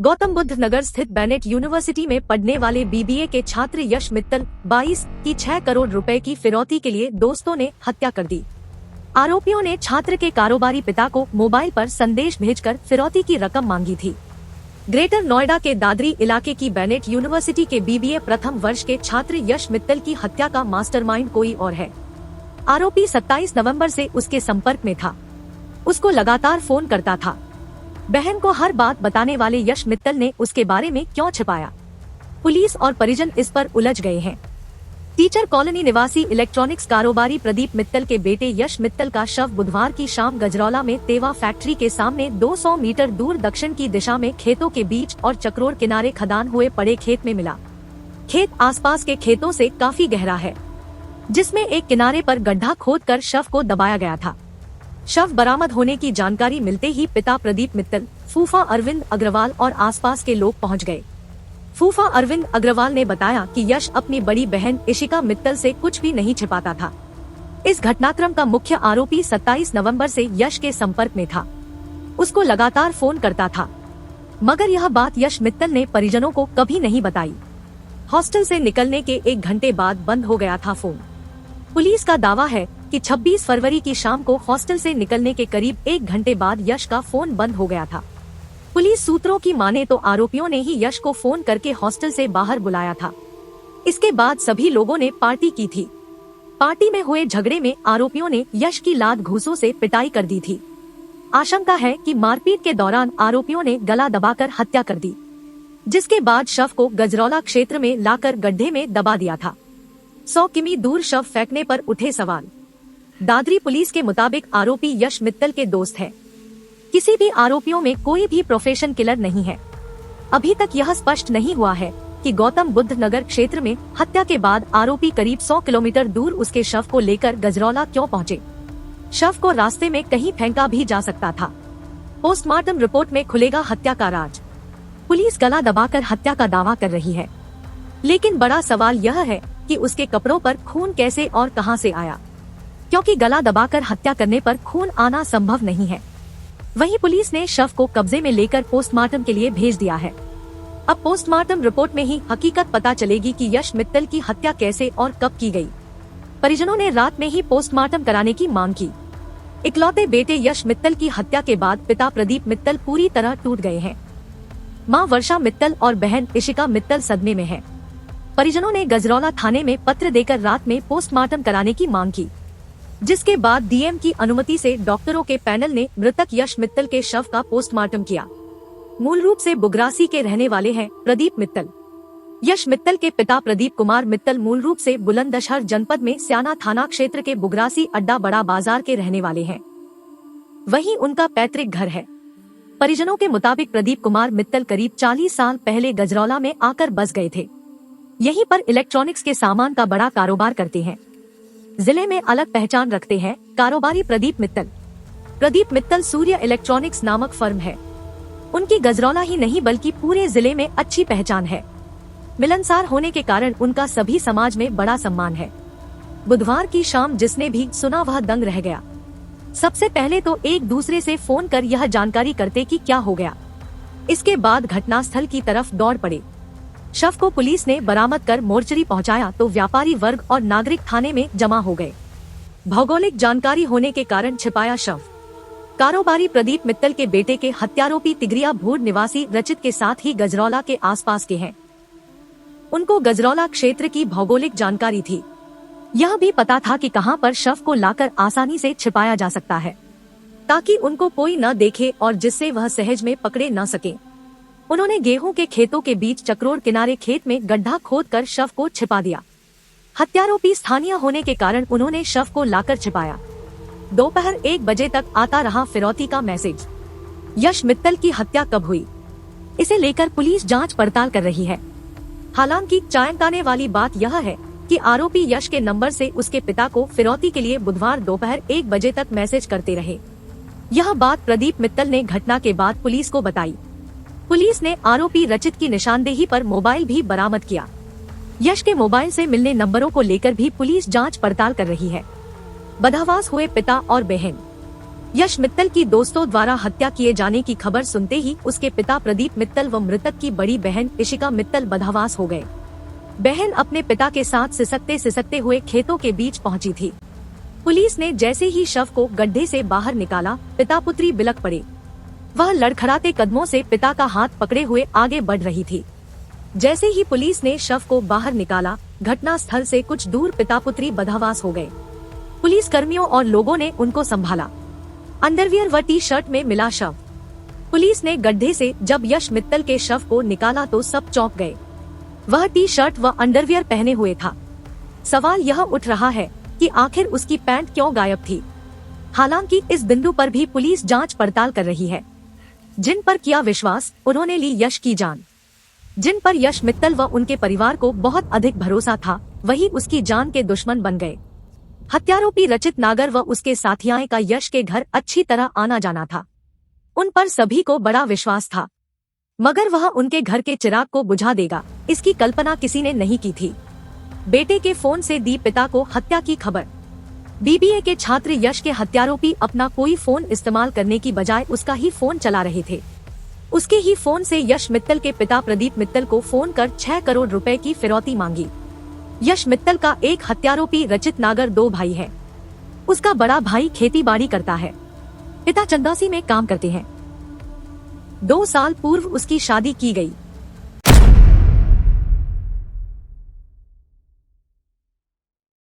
गौतम बुद्ध नगर स्थित Bennett university में पढ़ने वाले बीबीए के छात्र यश मित्तल 22 की 6 करोड़ रुपए की फिरौती के लिए दोस्तों ने हत्या कर दी। आरोपियों ने छात्र के कारोबारी पिता को मोबाइल पर संदेश भेजकर फिरौती की रकम मांगी थी। ग्रेटर नोएडा के दादरी इलाके की बेनेट यूनिवर्सिटी के बीबीए प्रथम वर्ष के छात्र यश मित्तल की हत्या का मास्टरमाइंड कोई और है। आरोपी 27 नवंबर से उसके संपर्क में था। उसको लगातार फोन करता था। बहन को हर बात बताने वाले यश मित्तल ने उसके बारे में क्यों छिपाया? पुलिस और परिजन इस पर उलझ गए हैं। टीचर कॉलोनी निवासी इलेक्ट्रॉनिक्स कारोबारी प्रदीप मित्तल के बेटे यश मित्तल का शव बुधवार की शाम गजरौला में तेवा फैक्ट्री के सामने 200 मीटर दूर दक्षिण की दिशा में खेतों के बीच और चक्रोर किनारे खदान हुए पड़े खेत में मिला। खेत आसपास के खेतों से काफी गहरा है, जिसमें एक किनारे पर गड्ढा खोदकर शव को दबाया गया था। शव बरामद होने की जानकारी मिलते ही पिता प्रदीप मित्तल, फूफा अरविंद अग्रवाल और आसपास के लोग पहुंच गए। फूफा अरविंद अग्रवाल ने बताया कि यश अपनी बड़ी बहन इशिका मित्तल से कुछ भी नहीं छिपाता था। इस घटनाक्रम का मुख्य आरोपी 27 नवंबर से यश के संपर्क में था। उसको लगातार फोन करता था, मगर यह बात यश मित्तल ने परिजनों को कभी नहीं बताई। हॉस्टल से निकलने के 1 घंटे बाद बंद हो गया था फोन। पुलिस का दावा है कि 26 फरवरी की शाम को हॉस्टल से निकलने के करीब 1 घंटे बाद यश का फोन बंद हो गया था। पुलिस सूत्रों की माने तो आरोपियों ने ही यश को फोन करके हॉस्टल से बाहर बुलाया था। इसके बाद सभी लोगों ने पार्टी की थी। पार्टी में हुए झगड़े में आरोपियों ने यश की लात घूंसों से पिटाई कर दी थी। आशंका है कि मारपीट के दौरान आरोपियों ने गला दबाकर हत्या कर दी, जिसके बाद शव को गजरौला क्षेत्र में लाकर गड्ढे में दबा दिया था। 100 किमी दूर शव फेंकने पर उठे सवाल। दादरी पुलिस के मुताबिक आरोपी यश मित्तल के दोस्त है। किसी भी आरोपियों में कोई भी प्रोफेशन किलर नहीं है। अभी तक यह स्पष्ट नहीं हुआ है कि गौतम बुद्ध नगर क्षेत्र में हत्या के बाद आरोपी करीब 100 किलोमीटर दूर उसके शव को लेकर गजरौला क्यों पहुंचे। शव को रास्ते में कहीं फेंका भी जा सकता था। पोस्टमार्टम रिपोर्ट में खुलेगा हत्या का राज। पुलिस गला दबाकर हत्या का दावा कर रही है, लेकिन बड़ा सवाल यह है कि उसके कपड़ों पर खून कैसे और कहां से आया, क्योंकि गला दबाकर हत्या करने पर खून आना संभव नहीं है। वहीं पुलिस ने शव को कब्जे में लेकर पोस्टमार्टम के लिए भेज दिया है। अब पोस्टमार्टम रिपोर्ट में ही हकीकत पता चलेगी कि यश मित्तल की हत्या कैसे और कब की गई। परिजनों ने रात में ही पोस्टमार्टम कराने की मांग की। इकलौते बेटे यश मित्तल की हत्या के बाद पिता प्रदीप मित्तल पूरी तरह टूट गए हैं। मां वर्षा मित्तल और बहन इशिका मित्तल सदमे में है। परिजनों ने गजरौला थाने में पत्र देकर रात में पोस्टमार्टम कराने की मांग की, जिसके बाद डीएम की अनुमति से डॉक्टरों के पैनल ने मृतक यश मित्तल के शव का पोस्टमार्टम किया। मूल रूप से बुगरासी के रहने वाले हैं प्रदीप मित्तल। यश मित्तल के पिता प्रदीप कुमार मित्तल मूल रूप से बुलंदशहर जनपद में स्याना थाना क्षेत्र के बुगरासी अड्डा बड़ा बाजार के रहने वाले हैं। वहीं उनका पैतृक घर है। परिजनों के मुताबिक प्रदीप कुमार मित्तल करीब 40 साल पहले गजरौला में आकर बस गए थे। यहीं पर इलेक्ट्रॉनिक्स के सामान का बड़ा कारोबार करते हैं। जिले में अलग पहचान रखते हैं कारोबारी प्रदीप मित्तल। प्रदीप मित्तल सूर्य इलेक्ट्रॉनिक्स नामक फर्म है। उनकी गजरौला ही नहीं बल्कि पूरे जिले में अच्छी पहचान है। मिलनसार होने के कारण उनका सभी समाज में बड़ा सम्मान है। बुधवार की शाम जिसने भी सुना वह दंग रह गया। सबसे पहले तो एक दूसरे से फोन कर यह जानकारी करते कि क्या हो गया। इसके बाद घटनास्थल की तरफ दौड़ पड़े। शव को पुलिस ने बरामद कर मोर्चरी पहुंचाया तो व्यापारी वर्ग और नागरिक थाने में जमा हो गए। भौगोलिक जानकारी होने के कारण छिपाया शव। कारोबारी प्रदीप मित्तल के बेटे के हत्यारोपी तिगरिया भूर निवासी रचित के साथ ही गजरौला के आसपास के हैं। उनको गजरौला क्षेत्र की भौगोलिक जानकारी थी। यह भी पता था कि कहां पर शव को लाकर आसानी से छिपाया जा सकता है, ताकि उनको कोई न देखे और जिससे वह सहज में पकड़े न सके। उन्होंने गेहूं के खेतों के बीच चक्रोर किनारे खेत में गड्ढा खोदकर शव को छिपा दिया। हत्यारोपी स्थानीय होने के कारण उन्होंने शव को लाकर छिपाया। दोपहर 1 बजे तक आता रहा फिरौती का मैसेज। यश मित्तल की हत्या कब हुई, इसे लेकर पुलिस जांच पड़ताल कर रही है। हालांकि चौंकाने वाली बात यह है कि आरोपी यश के नंबर से उसके पिता को फिरौती के लिए बुधवार दोपहर 1 बजे तक मैसेज करते रहे। यह बात प्रदीप मित्तल ने घटना के बाद पुलिस को बताई। पुलिस ने आरोपी रचित की निशानदेही पर मोबाइल भी बरामद किया। यश के मोबाइल से मिलने नंबरों को लेकर भी पुलिस जांच पड़ताल कर रही है। बदहवास हुए पिता और बहन। यश मित्तल की दोस्तों द्वारा हत्या किए जाने की खबर सुनते ही उसके पिता प्रदीप मित्तल व मृतक की बड़ी बहन इशिका मित्तल बदहवास हो गए। बहन अपने पिता के साथ सिसकते सिसकते हुए खेतों के बीच पहुंची थी। पुलिस ने जैसे ही शव को गड्ढे से बाहर निकाला, पिता पुत्री बिलक पड़े। वह लड़खड़ाते कदमों से पिता का हाथ पकड़े हुए आगे बढ़ रही थी। जैसे ही पुलिस ने शव को बाहर निकाला, घटना स्थल से कुछ दूर पिता पुत्री बदहवास हो गए। पुलिस कर्मियों और लोगों ने उनको संभाला। अंडरवियर व टी शर्ट में मिला शव। पुलिस ने गड्ढे से जब यश मित्तल के शव को निकाला तो सब चौंक गए। वह टी शर्ट व अंडरवियर पहने हुए था। सवाल यह उठ रहा है कि आखिर उसकी पैंट क्यों गायब थी। हालांकि इस बिंदु पर भी पुलिस जांच पड़ताल कर रही है। जिन पर किया विश्वास, उन्होंने ली यश की जान। जिन पर यश मित्तल व उनके परिवार को बहुत अधिक भरोसा था, वही उसकी जान के दुश्मन बन गए। हत्यारोपी रचित नागर व उसके साथियां का यश के घर अच्छी तरह आना जाना था। उन पर सभी को बड़ा विश्वास था, मगर वह उनके घर के चिराग को बुझा देगा, इसकी कल्पना किसी ने नहीं की थी। बेटे के फोन से दी पिता को हत्या की खबर। बीबीए के छात्र यश के हत्यारोपी अपना कोई फोन इस्तेमाल करने की बजाय उसका ही फोन चला रहे थे। उसके ही फोन से यश मित्तल के पिता प्रदीप मित्तल को फोन कर 6 करोड़ रुपए की फिरौती मांगी। यश मित्तल का एक हत्यारोपी रचित नागर 2 भाई है। उसका बड़ा भाई खेती बाड़ी करता है, पिता चंदौसी में काम करते हैं। 2 साल पूर्व उसकी शादी की गई।